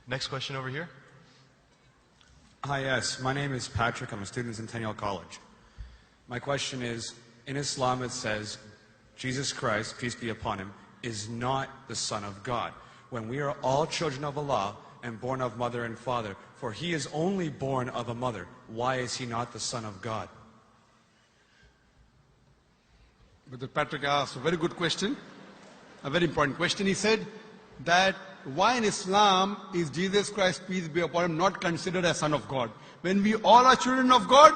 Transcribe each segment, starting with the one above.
Next question over here. Hi, yes. My name is Patrick. I'm a student at Centennial College. My question is, in Islam it says, Jesus Christ, peace be upon him, is not the Son of God. When we are all children of Allah and born of mother and father, for he is only born of a mother, why is he not the Son of God? Brother Patrick asked a very good question, a very important question. He said that why in Islam is Jesus Christ, peace be upon him, not considered as Son of God? When we all are children of God,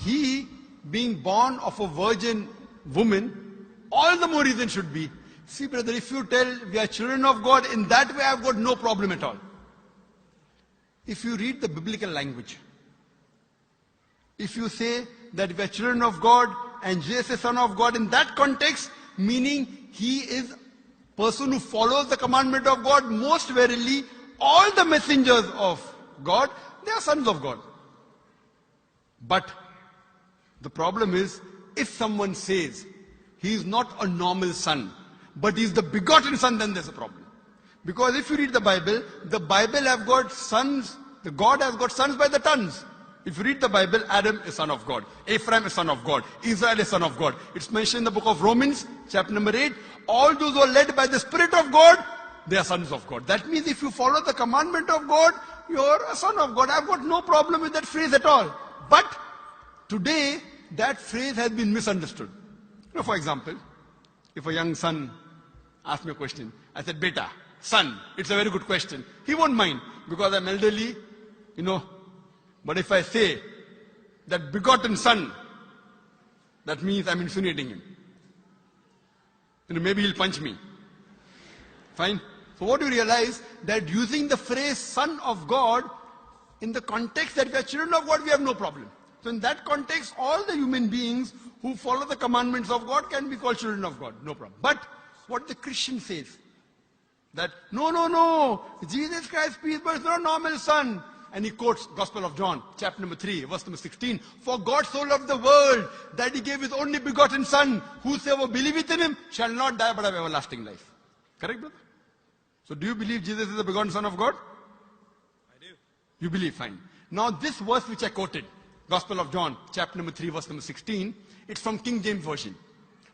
he being born of a virgin woman, all the more reason should be. See brother, if you tell we are children of God, in that way I've got no problem at all. If you read the biblical language, if you say that we are children of God and Jesus is Son of God, in that context, meaning he is person who follows the commandment of God, most verily all the messengers of God, they are sons of God. But the problem is, if someone says he is not a normal son, but he is the begotten son, then there's a problem. Because if you read the Bible have got sons, the God has got sons by the tons. If you read the Bible, Adam is son of God, Ephraim is son of God, Israel is son of God. It's mentioned in the book of Romans, chapter number 8, all those who are led by the Spirit of God, they are sons of God. That means if you follow the commandment of God, you're a son of God. I've got no problem with that phrase at all. But today, that phrase has been misunderstood. You know, for example, if a young son asks me a question, I said, Beta, son, it's a very good question. He won't mind because I'm elderly, you know. But if I say that begotten son, that means I'm insinuating him. You know, maybe he'll punch me. Fine. So what do you realize? That using the phrase son of God, in the context that we are children of God, we have no problem. So in that context, all the human beings who follow the commandments of God can be called children of God. No problem. But what the Christian says, that no, Jesus Christ, peace, but it's not a normal son. And he quotes Gospel of John, chapter number 3, verse number 16. For God so loved the world that he gave his only begotten son. Whosoever believeth in him shall not die but have everlasting life. Correct, brother? So do you believe Jesus is the begotten son of God? I do. You believe, fine. Now this verse which I quoted, Gospel of John, chapter number 3, verse number 16, it's from King James Version.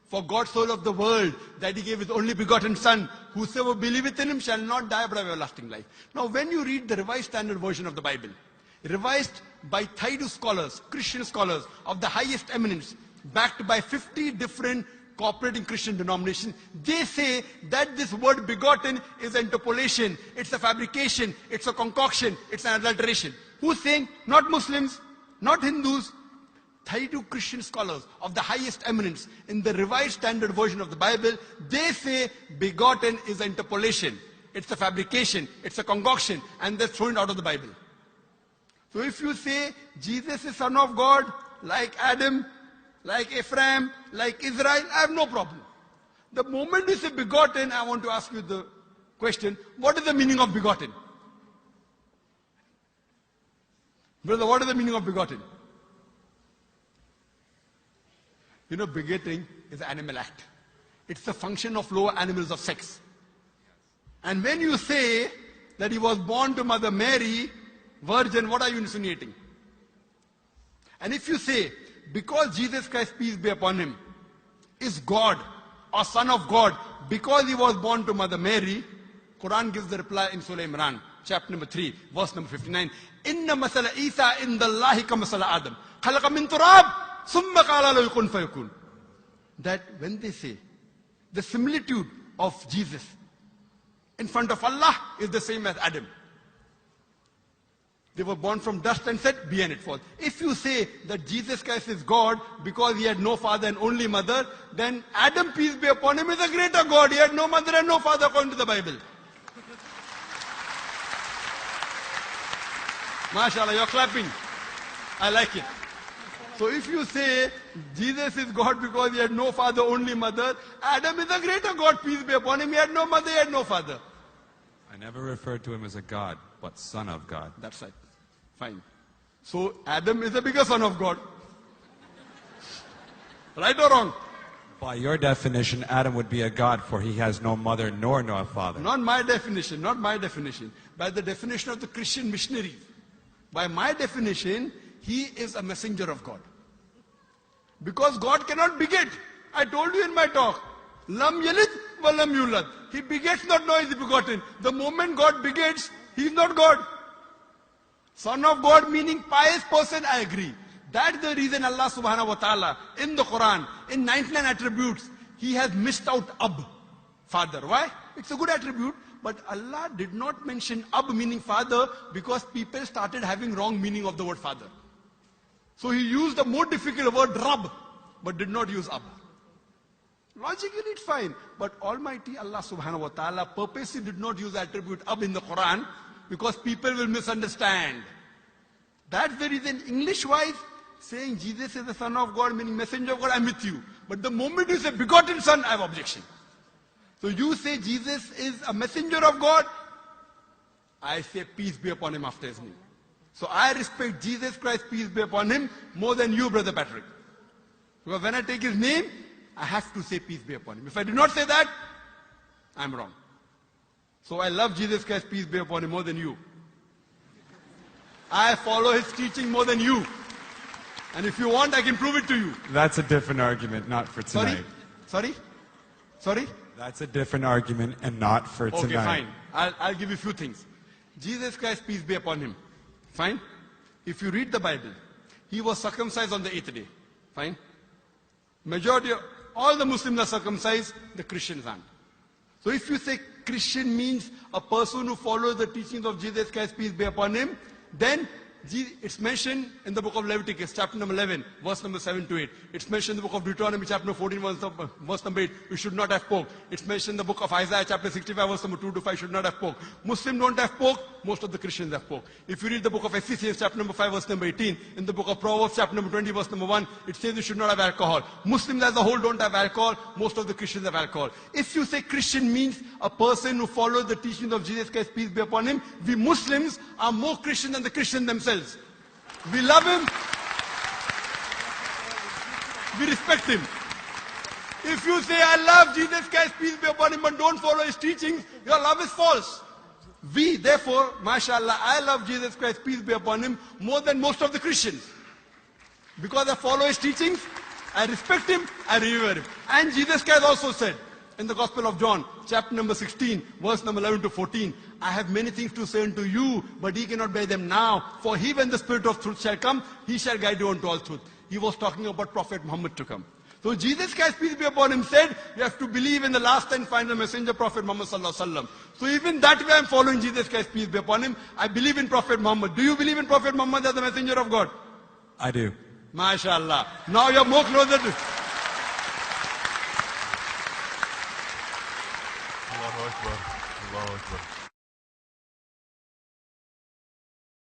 For God so loved the world that he gave his only begotten son. Whosoever believeth in him shall not die but have everlasting life. Now when you read the Revised Standard Version of the Bible, revised by Thaydu scholars, Christian scholars of the highest eminence, backed by 50 different cooperating Christian denominations, they say that this word begotten is an interpolation, it's a fabrication, it's a concoction, it's an adulteration. Who's saying? Not Muslims, not Hindus. Thaydu Christian scholars of the highest eminence in the Revised Standard Version of the Bible, they say begotten is an interpolation. It's a fabrication, it's a concoction, and they're thrown out of the Bible. So if you say Jesus is Son of God, like Adam, like Ephraim, like Israel, I have no problem. The moment you say begotten, I want to ask you the question, what is the meaning of begotten? Brother, what is the meaning of begotten? You know, begetting is an animal act. It's the function of lower animals of sex. And when you say that he was born to Mother Mary, virgin, what are you insinuating? And if you say, because Jesus Christ, peace be upon him, is God or Son of God, because he was born to Mother Mary, Quran gives the reply in Surah Imran, chapter number 3, verse number 59. Inna masala Isa indallahi ka masala Adam. Khalaqa min turab. That when they say the similitude of Jesus in front of Allah is the same as Adam. They were born from dust and said, be and it was. If you say that Jesus Christ is God because he had no father and only mother, then Adam, peace be upon him, is a greater God. He had no mother and no father according to the Bible. MashaAllah, you're clapping. I like it. So if you say Jesus is God because he had no father, only mother, Adam is a greater God, peace be upon him. He had no mother, he had no father. I never referred to him as a God, but Son of God. That's right. Fine. So Adam is a bigger son of God. Right or wrong? By your definition, Adam would be a god, for he has no mother nor no father. Not my definition, not my definition. By the definition of the Christian missionaries. By my definition, he is a messenger of God. Because God cannot beget. I told you in my talk. Lam yalid wa lam yulad. He begets not, nor is he begotten. The moment God begets, he is not God. Son of God meaning pious person, I agree. That's the reason Allah subhanahu wa ta'ala in the Quran, in 99 attributes, he has missed out Ab, father. Why? It's a good attribute, but Allah did not mention Ab meaning father because people started having wrong meaning of the word father. So he used the more difficult word Rab, but did not use Ab. Logically it's fine, but Almighty Allah subhanahu wa ta'ala purposely did not use the attribute Ab in the Quran because people will misunderstand. That's the reason English-wise, saying Jesus is the Son of God, meaning messenger of God, I'm with you. But the moment you say begotten Son, I have objection. So you say Jesus is a messenger of God, I say peace be upon him after his name. So I respect Jesus Christ, peace be upon him, more than you, Brother Patrick. Because when I take his name, I have to say peace be upon him. If I do not say that, I'm wrong. So I love Jesus Christ, peace be upon him, more than you. I follow his teaching more than you. And if you want, I can prove it to you. That's a different argument, not for tonight. Sorry? That's a different argument and not for tonight. Okay, fine. I'll give you a few things. Jesus Christ, peace be upon him. Fine? If you read the Bible, he was circumcised on the 8th day. Fine? Majority of all the Muslims are circumcised, the Christians aren't. So if you say Christian means a person who follows the teachings of Jesus Christ, peace be upon him, then it's mentioned in the book of Leviticus, chapter number 11, verse number 7 to 8. It's mentioned in the book of Deuteronomy, chapter number 14, verse number 8. You should not have pork. It's mentioned in the book of Isaiah, chapter 65, verse number 2 to 5. Should not have pork. Muslims don't have pork. Most of the Christians have pork. If you read the book of Ecclesiastes, chapter number 5, verse number 18, in the book of Proverbs, chapter number 20, verse number 1, it says you should not have alcohol. Muslims as a whole don't have alcohol. Most of the Christians have alcohol. If you say Christian means a person who follows the teachings of Jesus Christ, peace be upon him, we Muslims are more Christian than the Christians themselves. We love him. We respect him. If you say, I love Jesus Christ, peace be upon him, but don't follow his teachings, your love is false. We, therefore, mashallah, I love Jesus Christ, peace be upon him, more than most of the Christians. Because I follow his teachings, I respect him, I revere him. And Jesus Christ also said, in the Gospel of John, chapter number 16, verse number 11 to 14, I have many things to say unto you, but ye cannot bear them now. For he, when the Spirit of truth shall come, he shall guide you unto all truth. He was talking about Prophet Muhammad to come. So Jesus Christ, peace be upon him, said, you have to believe in the last and final messenger, Prophet Muhammad sallallahu alaihi wasallam. So even that way I'm following Jesus Christ, peace be upon him. I believe in Prophet Muhammad. Do you believe in Prophet Muhammad as the messenger of God? I do. MashaAllah. Now you're more closer to... Allahu Akbar. Allahu Akbar.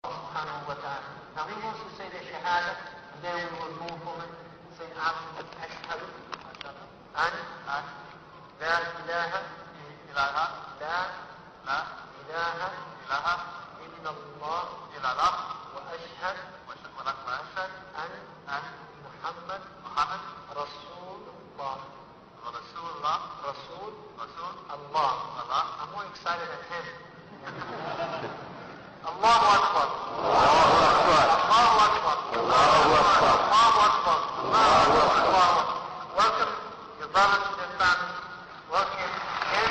Subhanahu wa ta'ala. Now he wants to say the Shahada, and then we will move on and say Ashhadu an la ilaha illallah, la ilaha illallah, illallah, illallah, wa ashhad an Muhammad Rasulullah. Rasul, Allah. I'm more excited than him. Allahu Akbar. Allahu Akbar. Allahu Akbar. Allahu Akbar. Welcome your brothers and your families. Welcome in.